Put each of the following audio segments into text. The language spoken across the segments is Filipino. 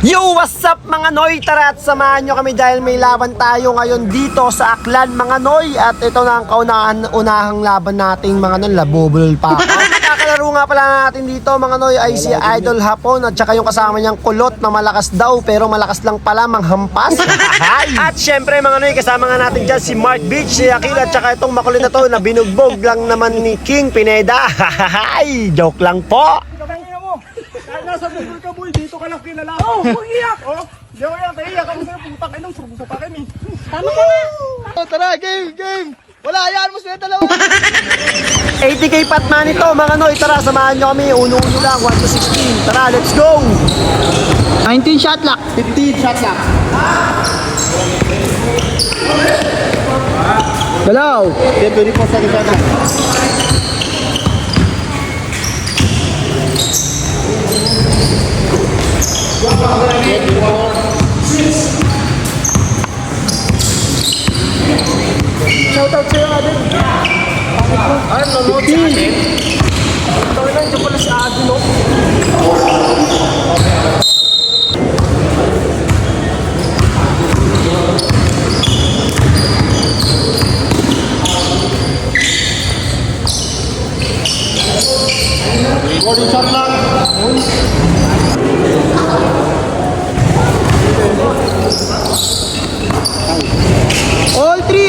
Yo, what's up mga Noy? Tara at samahan nyo kami dahil may laban tayo ngayon dito sa Aklan mga Noy. At ito na ang kaunahang laban nating mga Noy, labubol pa ako. Kakalaro nga pala natin dito mga Noy ay si Idol Hapon at saka yung kasama niyang kulot na malakas daw pero malakas lang pala manghampas. At syempre mga Noy, kasama nga natin dyan si Mark Beach, si Akil at saka itong makulit na to na binugbog lang naman ni King Pineda. Joke lang po. Kahit nasa bukol ka boy, dito ka lang kilala. Oh, huwag iyak! Oh, di ako iyak, iyak ako sa'yo, putang inong, surbuso pa kami. Tama ka na! Oh, tara, game! Wala, hayaan mo sila dalawa! 80k patman ito mga Noy. Tara, samahan nyo kami. Uno-uno lang, 1 to 16. Tara, let's go! 19 shot lock. 15 shot lang. Galaw. 24 seconds shot lang. Shoutout sa'yo Adin. Ay, nanonood si Adin. Ito na, nandiyan pala si Adin, no? Body shot lang. All three.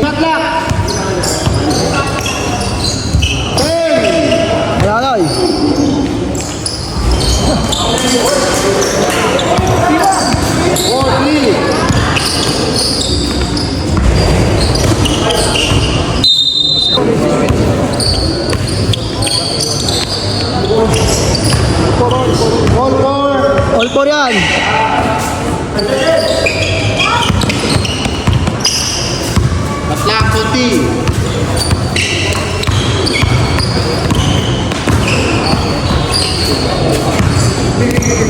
Shot lang. 10. Wala na eh. Four, three. All four. All four yan. Batlak, konti.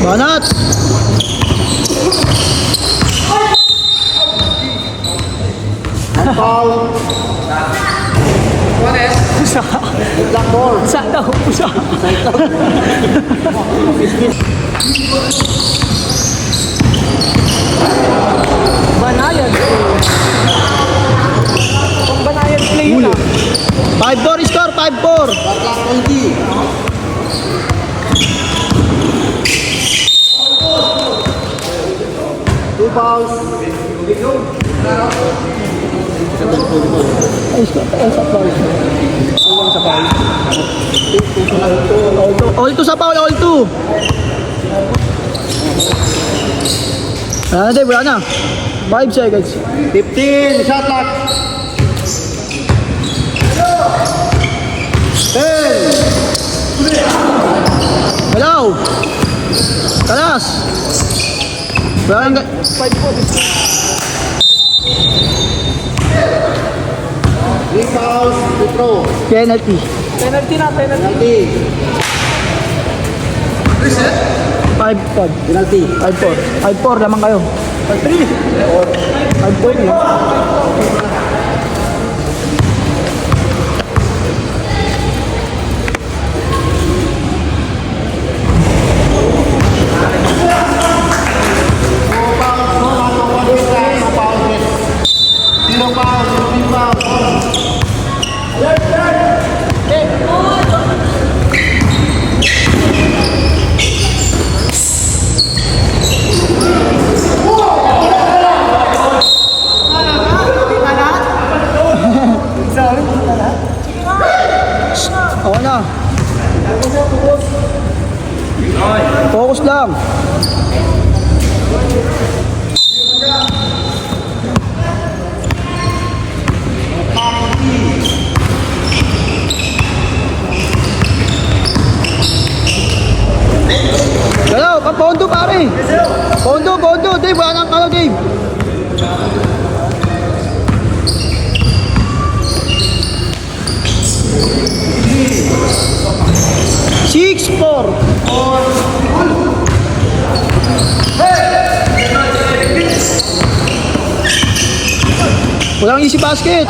Banat. Foul. Batlak, ball. Saan daw? Pusa. Banayan. Kung banayan play yun ah. 5-4 score, 5-4. Batlak, konti. Two fouls. All two sa foul, all two. Wala na, Dave, wala na. 5 seconds. 15, shot clock. 10. Hello. Kalas. Wala nang... 3 fouls, free throw. Penalty. Penalty. 5-4. Penalty. 5-4. 5-4 lamang kayo. 5-3. 5-4 yun. Oo na. Focus lang. Hello, pondo pare. Pondo. Dave, wala nang ano, Dave. Six, four. Walang easy basket.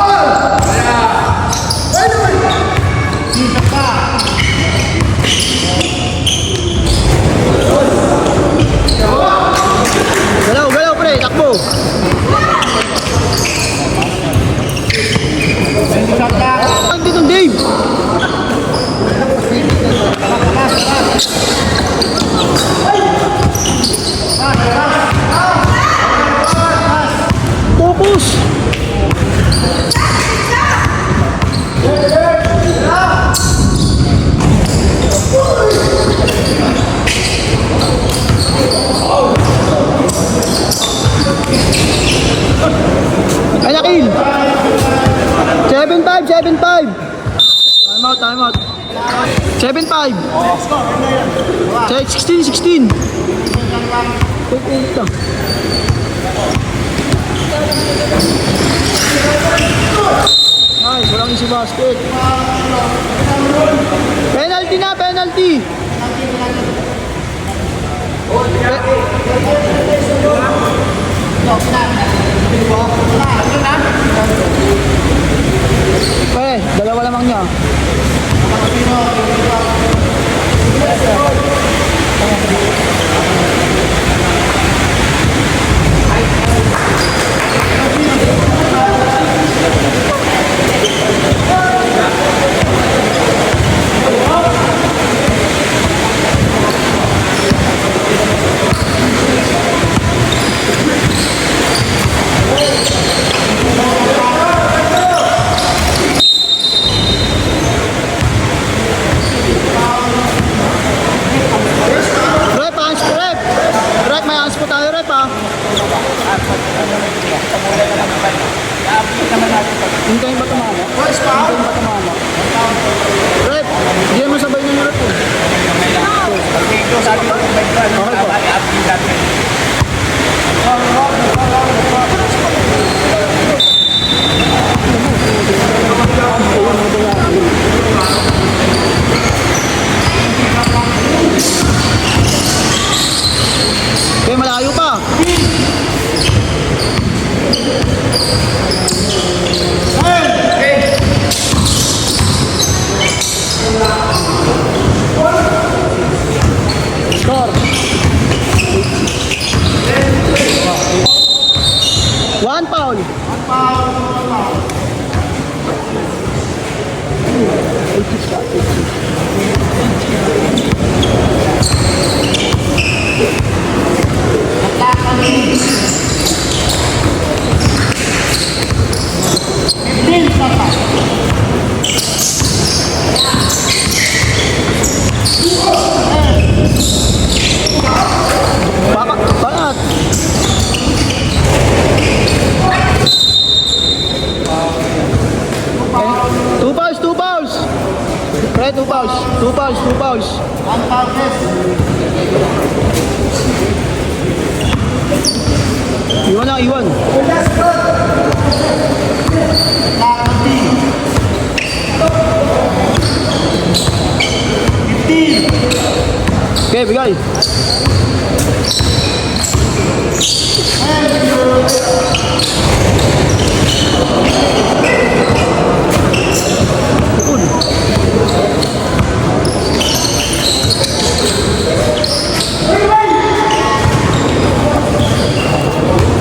7-5. Time out, time out. 7-5. 16. Pupunta. Nice, walang easy basket. Penalty na, penalty. Dalawa lamang niya. Rep, may answer po tayo, Rep, ha? Hintayin ba tumama? Hintayin ba tumama? Rep, hindi mo sabay na yung Rep, eh. Okay, malayo pa. Score. 1 foul. Bangat. Two fouls. Pre, two fouls. Iwan. Okay, bigay.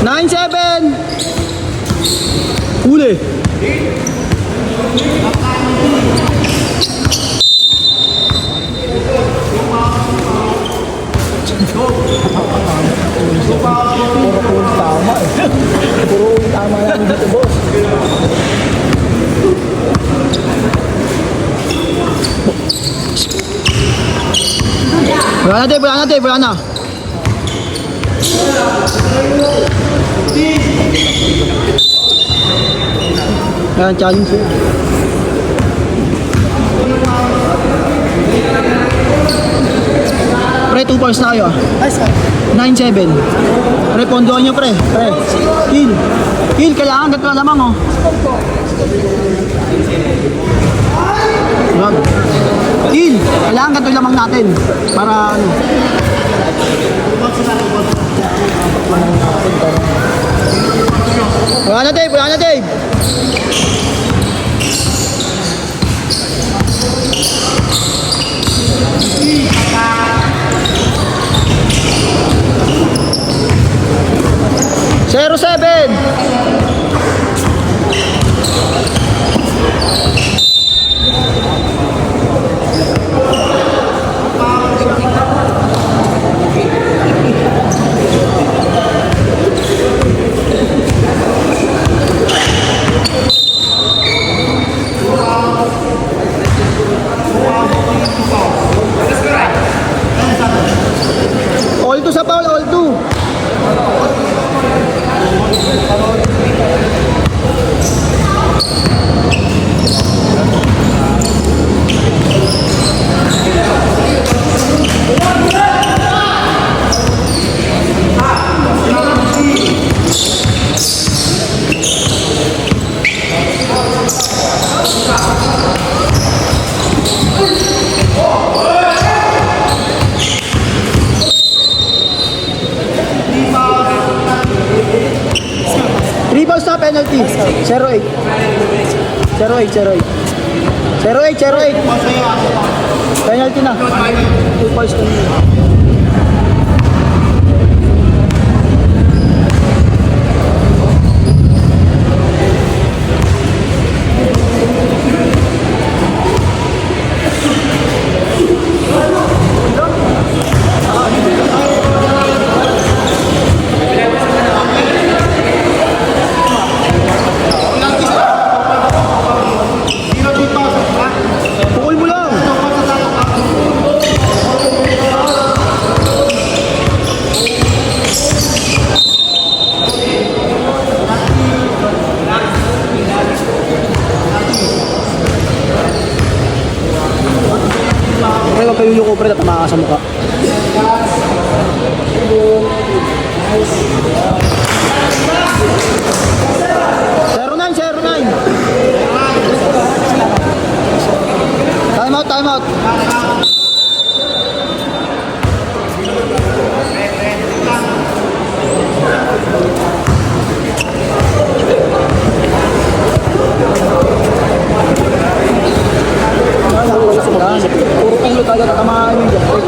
Nine, 7. Huli. Puro tama lang dito, boss. Wala na. Ayan, challenge. Pre, 2 points na kayo, ah. 9-7. Pre, pondoan nyo, pre. Kill, kailangan ganito na lamang, oh. Kill, kailangan ganito lamang natin. Para, ano. Wala na, Dave. Zero 7. All 2 sa foul, all 2. penalty. 0-8. 0-8. Penalty na. 2 points na nila. Pukul mo lang. Pre, wag kayo yung pre, tatamaan ka sa mukha. Zero nine. Time out. Puro kayo tayo tatamaan nyo dyan. Puro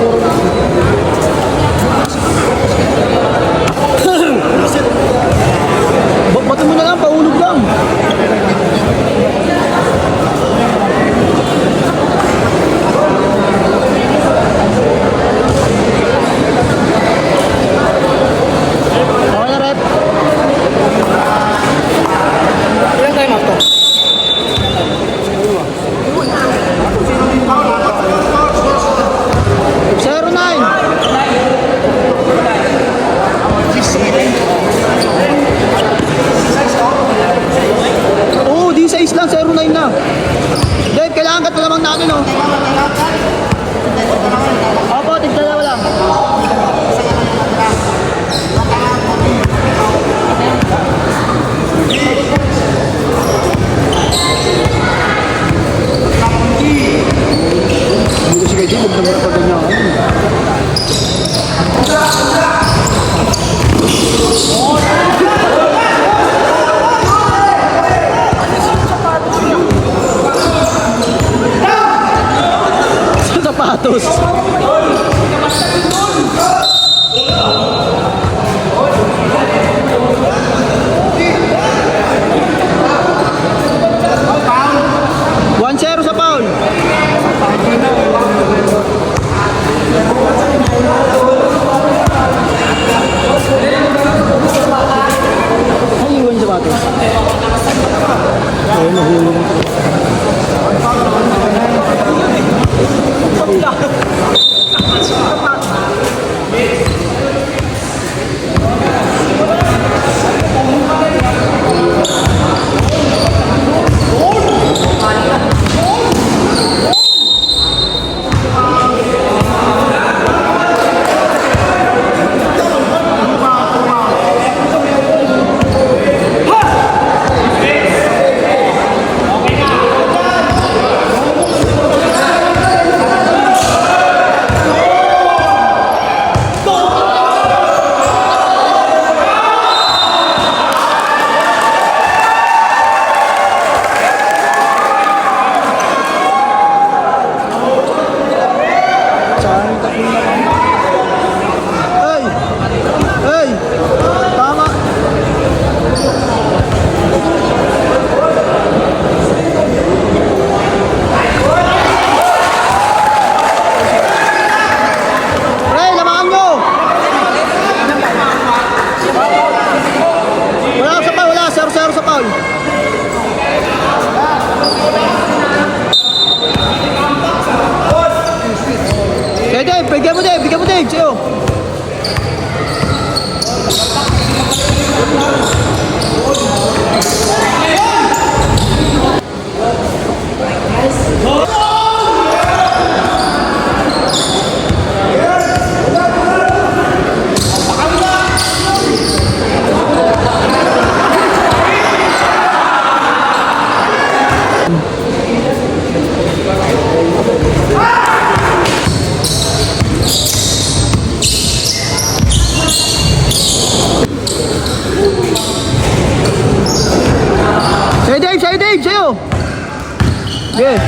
Sige.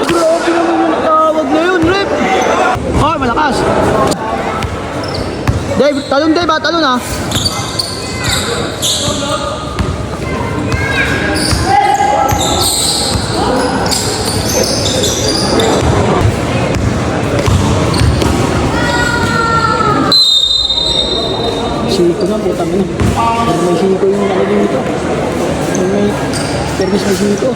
Grabe naman yung tawag na yun, rep. Oh, malakas. Dave, talon Dave ha, talon ha. Siko na, putang ina. Pero may siko yung ano dito. May permis may siko.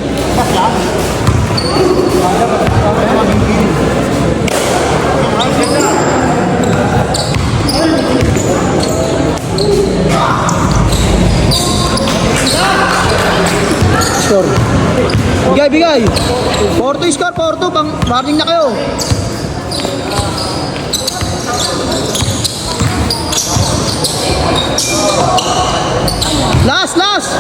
Score. Bigay, bigay. 4-2 score, 4-2. Pang warning na kayo. Last, last.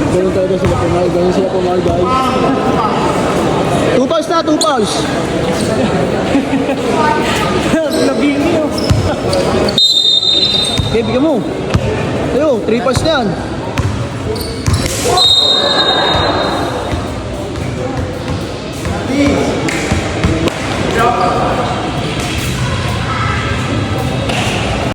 Ganun talaga sila pumal, ganun sila pumal guys. 2 fouls na, 2 fouls. Nabini oh. Okay, bigyan mo. Ayo, 3 fouls na yan.